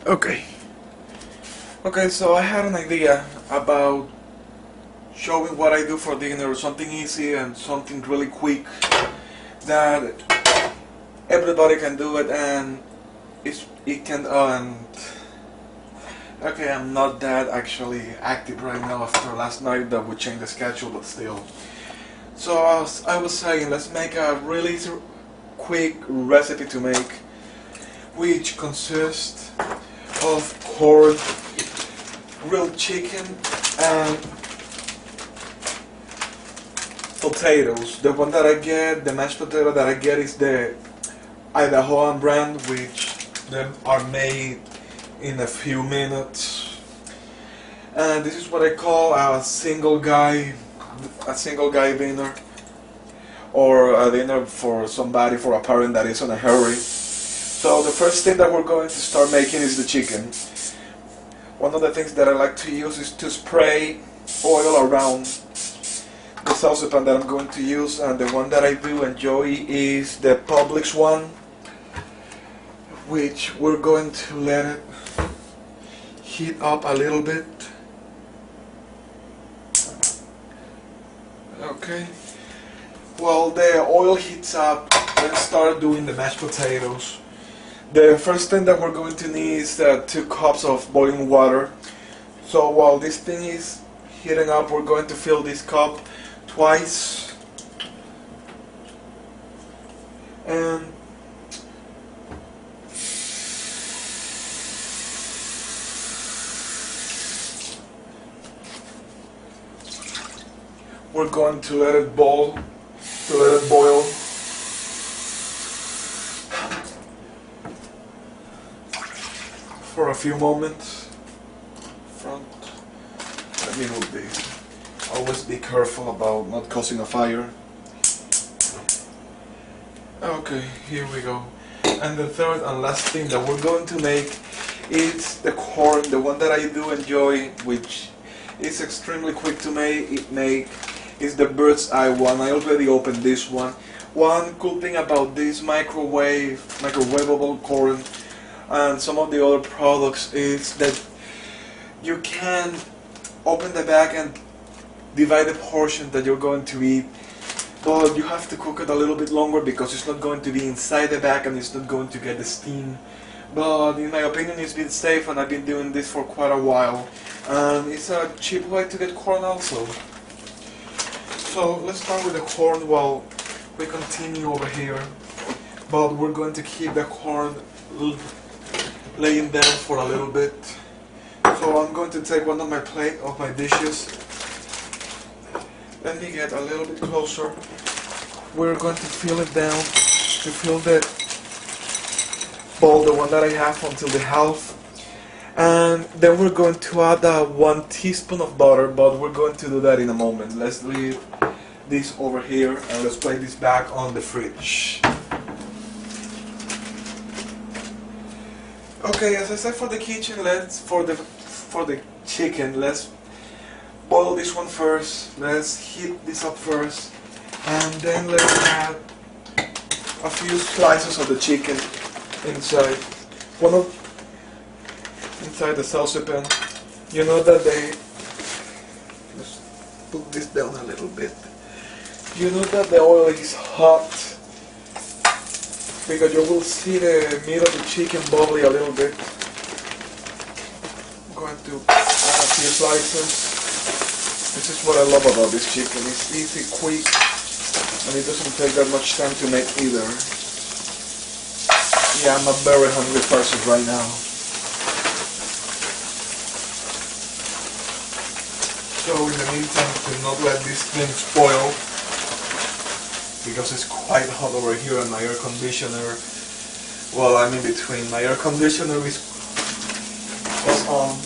Okay. Okay, so I had an idea about showing what I do for dinner, something easy and something really quick that everybody can do it and it can okay, I'm not that actually active right now after last night that we changed the schedule, but still. So as I was saying, let's make a really quick recipe to make, which consists of corn, grilled chicken, and potatoes. The one that I get, the mashed potato that I get is the Idahoan brand, which them are made in a few minutes. And this is what I call a single guy dinner, or a dinner for somebody, for a parent that is in a hurry. So the first thing that we're going to start making is the chicken. One of the things that I like to use is to spray oil around the saucepan that I'm going to use, and the one that I do enjoy is the Publix one, which we're going to let it heat up a little bit. Okay. While the oil heats up, let's start doing the mashed potatoes. The first thing that we're going to need is 2 cups of boiling water. So while this thing is heating up, we're going to fill this cup twice. And we're going to let it boil, for a few moments. Let me move this. Always be careful about not causing a fire. Okay, here we go. And the third and last thing that we're going to make is the corn, the one that I do enjoy, which is extremely quick to make is the bird's eye one. I already opened this one. One cool thing about this microwavable corn and some of the other products is that you can open the bag and divide the portion that you're going to eat, but you have to cook it a little bit longer because it's not going to be inside the bag and it's not going to get the steam. But in my opinion, it's been safe, and I've been doing this for quite a while, and it's a cheap way to get corn also. So let's start with the corn while we continue over here, but we're going to keep the corn laying down for a little bit. So I'm going to take one of my dishes. Let me get a little bit closer. We're going to fill it down, to fill the bowl, the one that I have, until the half. And then we're going to add 1 teaspoon of butter, but we're going to do that in a moment. Let's leave this over here and let's place this back on the fridge. Okay, as I said, for the chicken, let's boil this one first. Let's heat this up first, and then let's add a few slices of the chicken inside the saucepan. You know that let's put this down a little bit. You know that the oil is hot, because you will see the meat of the chicken bubbly a little bit. I'm going to add a few slices. This is what I love about this chicken. It's easy, quick, and it doesn't take that much time to make either. Yeah, I'm a very hungry person right now. So in the meantime, do not let this thing spoil, because it's quite hot over here, and my air conditioner, well, I'm in between. My air conditioner is on.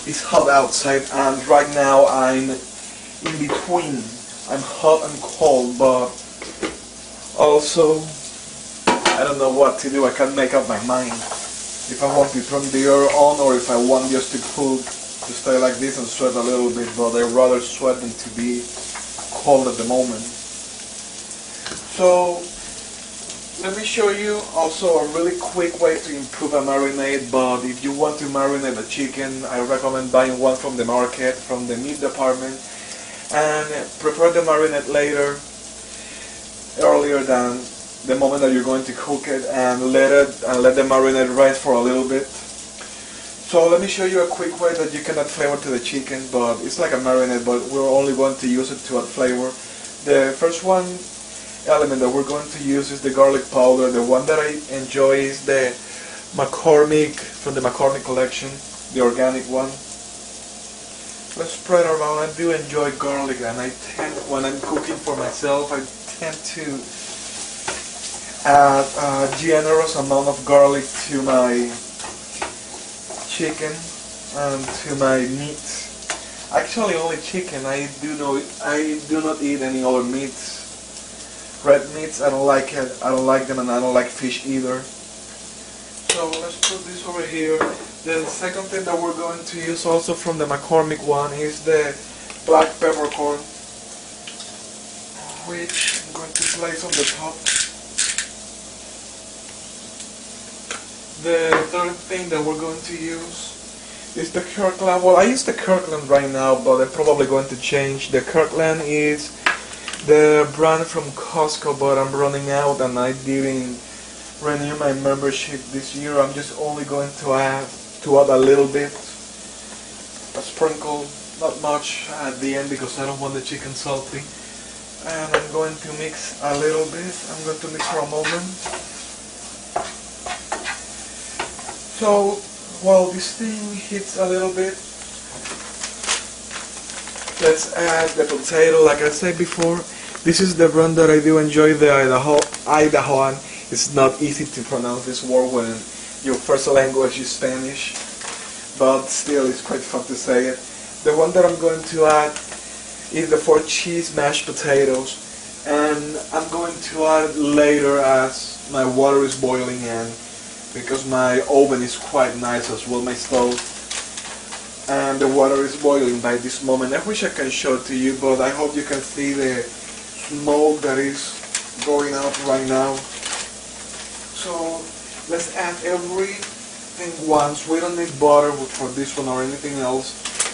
It's hot outside, and right now I'm in between. I'm hot and cold, but also I don't know what to do. I can't make up my mind if I want to turn the air on or if I want just to cook, to stay like this and sweat a little bit, but I'd rather sweat than to be cold at the moment. So Let me show you also a really quick way to improve a marinade, but if you want to marinate a chicken, I recommend buying one from the market, from the meat department, and prepare the marinade earlier than the moment that you're going to cook it, and let the marinade rest for a little bit. So let me show you a quick way that you can add flavor to the chicken, but it's like a marinade, but we're only going to use it to add flavor. The first element that we're going to use is the garlic powder. The one that I enjoy is the McCormick, from the McCormick collection, the organic one. Let's spread around. I do enjoy garlic, and when I'm cooking for myself, I tend to add a generous amount of garlic to my chicken and to my meat. Actually, only chicken. I do not eat any other meats. Red meats, I don't like it. I don't like them, and I don't like fish either. So let's put this over here. The second thing that we're going to use also from the McCormick one is the black peppercorn, which I'm going to place on the top. The third thing that we're going to use is the Kirkland. Well, I use the Kirkland right now, but I'm probably going to change. The Kirkland is the brand from Costco, but I'm running out and I didn't renew my membership this year. I'm just only going to add a little bit, a sprinkle, not much at the end because I don't want the chicken salty. And I'm going to mix a little bit. I'm going to mix for a moment. So while this thing heats a little bit, let's add the potato. Like I said before, this is the brand that I do enjoy, the Idahoan. It's not easy to pronounce this word when your first language is Spanish, but still it's quite fun to say it. The one that I'm going to add is the 4-cheese mashed potatoes, and I'm going to add later as my water is boiling, and because my oven is quite nice as well, my stove, and the water is boiling by this moment. I wish I can show it to you, but I hope you can see the smoke that is going out right now. So let's add everything once. We don't need butter for this one or anything else.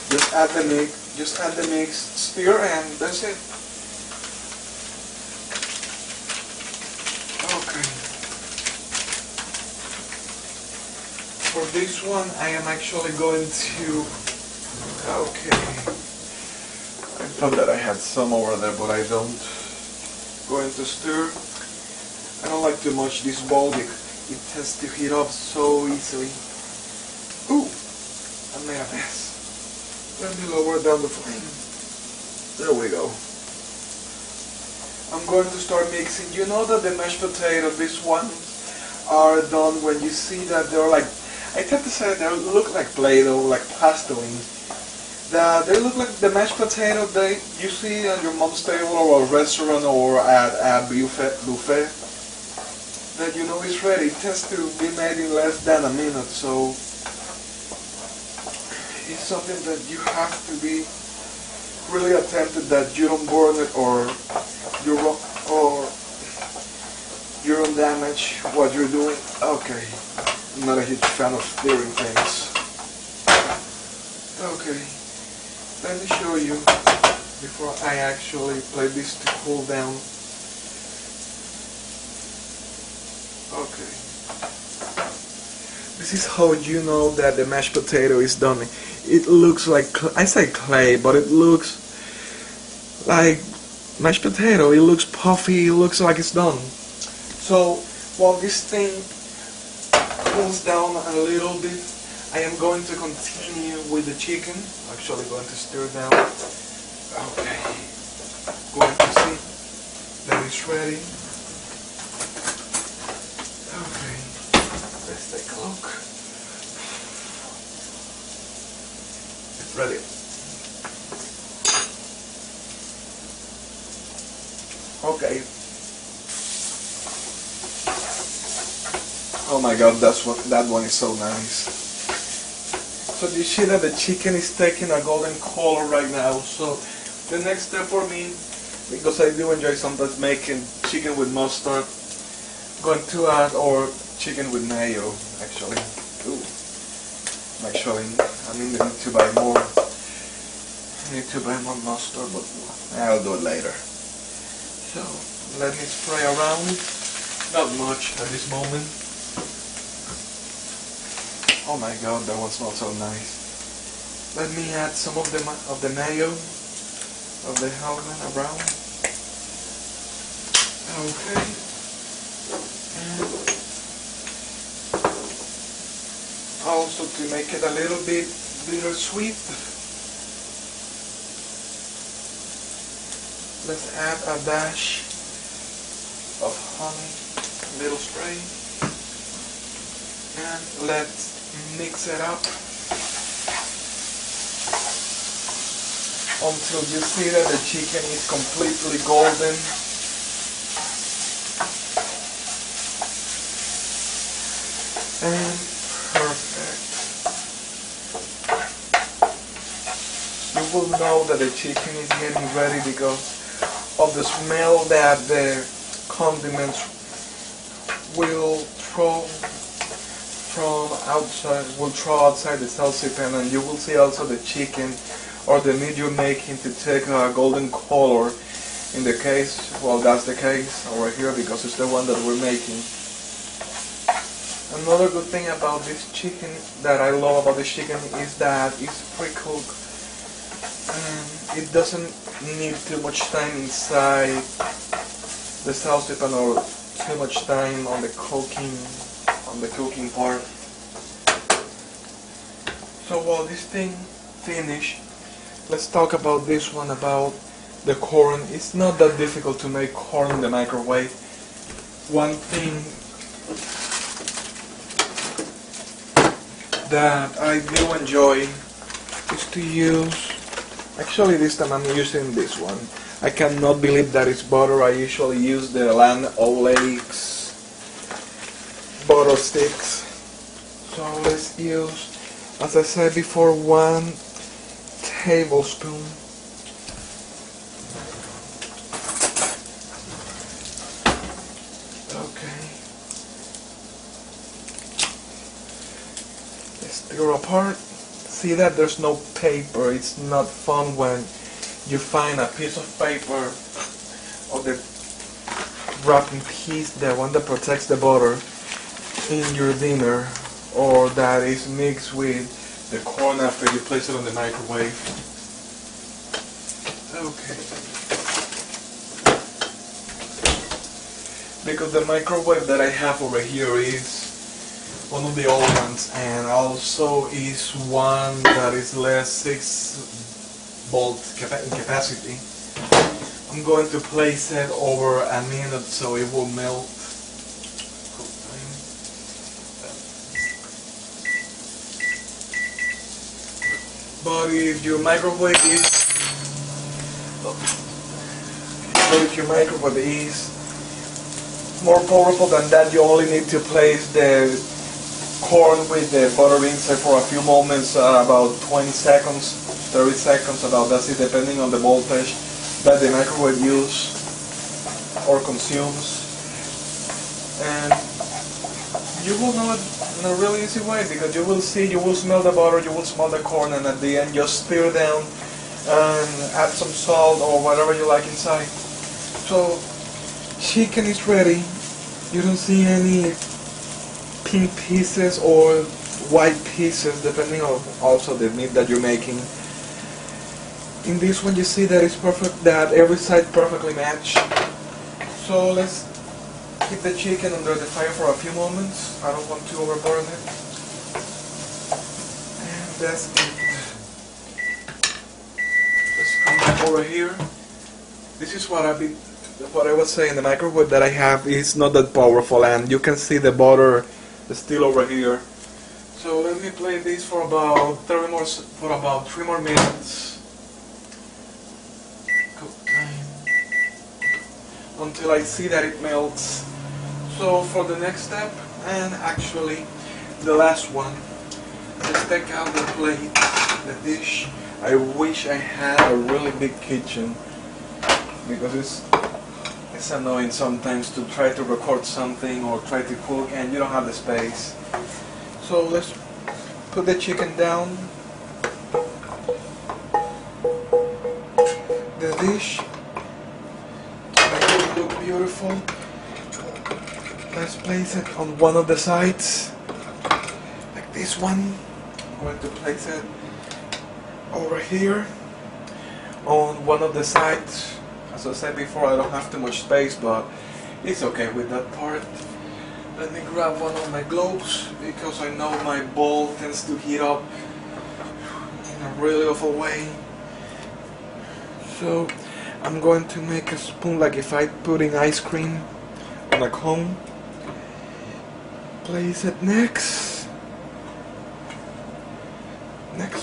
Just add the mix, stir, and that's it. Okay. For this one, I am actually going to. Okay. I thought that I had some over there, but I don't. Going to stir. I don't like too much this bowl because it tends to heat up so easily. Ooh, I made a mess. Let me lower down the flame. There we go. I'm going to start mixing. You know that the mashed potatoes, these ones, are done when you see that they're like, I tend to say they look like Play-Doh, like plastoline. They look like the mashed potato that you see at your mom's table or a restaurant or at a buffet. That you know is ready. It tends to be made in less than a minute, so it's something that you have to be really attentive that you don't burn it or you don't damage what you're doing. Okay, I'm not a huge fan of stirring things. Okay, let me show you before I actually play this to cool down. Okay. This is how you know that the mashed potato is done. It looks like, I say clay, but it looks like mashed potato. It looks puffy, it looks like it's done. So while this thing cools down a little bit, I am going to continue with the chicken. Actually going to stir down. Okay. Going to see that it's ready. Okay, let's take a look. It's ready. Okay. Oh my god, that one is so nice. So you see that the chicken is taking a golden color right now. So the next step for me, because I do enjoy sometimes making chicken with mustard, going to add our chicken with mayo, actually. Ooh. Actually, I need to buy more. I need to buy more mustard, but I'll do it later. So, let me spray around. Not much at this moment. Oh my god, that one smells so nice. Let me add some of the mayo, of the Hellman around. Okay. And also to make it a little bit bittersweet, let's add a dash of honey, little spray, and let's mix it up until you see that the chicken is completely golden. And perfect. You will know that the chicken is getting ready because of the smell that the condiments will throw outside the salsa pan, and you will see also the chicken or the meat you're making to take a golden color. In the case, well, that's the case over here because it's the one that we're making. Another good thing about this chicken that I love about this chicken is that it's pre-cooked and it doesn't need too much time inside the salsa pan or too much time on the cooking part. So while this thing finished, let's talk about this one, about the corn. It's not that difficult to make corn in the microwave. One thing that I do enjoy is to use, actually this time I'm using this one. I cannot believe that it's butter. I usually use the Land O'Lakes butter sticks. So let's use, as I said before, 1 tablespoon. Stir apart. See that there's no paper. It's not fun when you find a piece of paper or the wrapping piece, the one that protects the butter, in your dinner, or that is mixed with the corn after you place it on the microwave. Okay. Because the microwave that I have over here is one of the old ones, and also is one that is less 6 volt in capacity. I'm going to place it over a minute so it will melt. But if your microwave is more powerful than that, you only need to place the corn with the butter inside for a few moments, about 20 seconds, 30 seconds, about that's it, depending on the voltage that the microwave uses or consumes. And you will know it in a really easy way, because you will see, you will smell the butter, you will smell the corn, and at the end just stir down and add some salt or whatever you like inside. So chicken is ready. You don't see any pink pieces or white pieces, depending on also the meat that you're making. In this one you see that it's perfect, that every side perfectly matched. So let's keep the chicken under the fire for a few moments. I don't want to overburn it. And that's it. Let's come back over here. This is what I was saying, the microwave that I have is not that powerful, and you can see the butter is still over here. So let me play this for about 3 more minutes. Cook time. Until I see that it melts. So for the next step, and actually the last one, let's take out the plate, the dish. I wish I had a really big kitchen, because it's It's annoying sometimes to try to record something or try to cook and you don't have the space. So let's put the chicken down. The dish to make it look beautiful. Let's place it on one of the sides, like this one. I'm going to place it over here on one of the sides. As I said before, I don't have too much space, but it's okay with that part. Let me grab one of my gloves because I know my bowl tends to heat up in a really awful way. So I'm going to make a spoon like if I putting ice cream on a cone. Place it next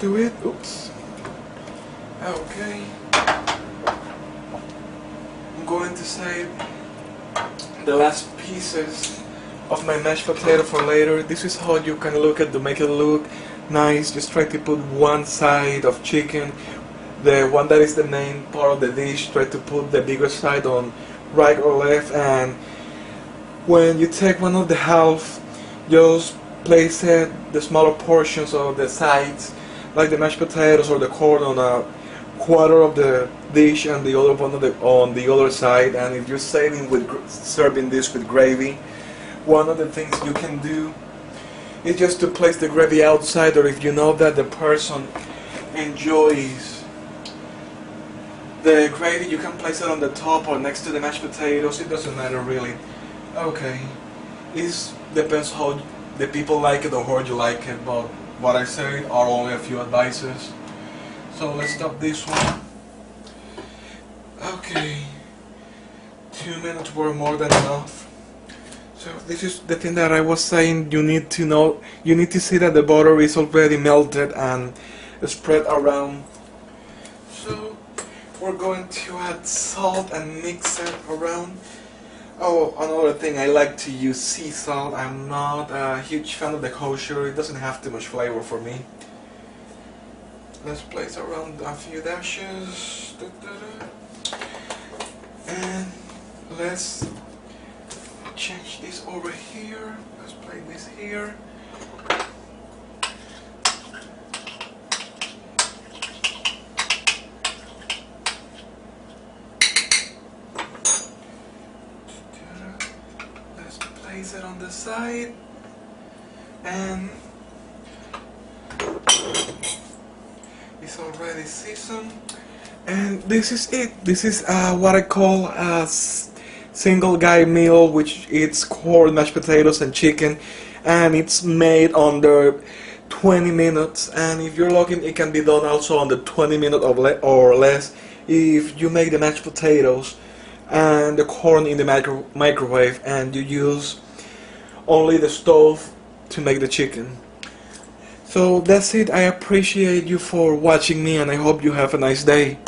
to it. Oops. Okay. I'm going to save the last pieces of my mashed potato for later. This is how you can look at to make it look nice. Just try to put one side of chicken, the one that is the main part of the dish. Try to put the bigger side on right or left, and when you take one of the half, just place it the smaller portions of the sides, like the mashed potatoes or the corn, on a quarter of the dish and the other one on the other side. And if you're serving this with gravy, one of the things you can do is just to place the gravy outside, or if you know that the person enjoys the gravy, you can place it on the top or next to the mashed potatoes. It doesn't matter really. Okay, it depends how the people like it or how you like it, but what I say are only a few advices. So let's stop this one. Okay, 2 minutes were more than enough. So this is the thing that I was saying. You need to know, you need to see that the butter is already melted and spread around. So we're going to add salt and mix it around. Oh, another thing, I like to use sea salt. I'm not a huge fan of the kosher. It doesn't have too much flavor for me. Let's place around a few dashes. And let's change this over here. Let's place this here. Let's place it on the side, and it's already seasoned. And this is it. This is what I call a single guy meal, which it's corn, mashed potatoes and chicken, and it's made under 20 minutes. And if you're looking, it can be done also under 20 minutes or less if you make the mashed potatoes and the corn in the microwave and you use only the stove to make the chicken. So that's it. I appreciate you for watching me, and I hope you have a nice day.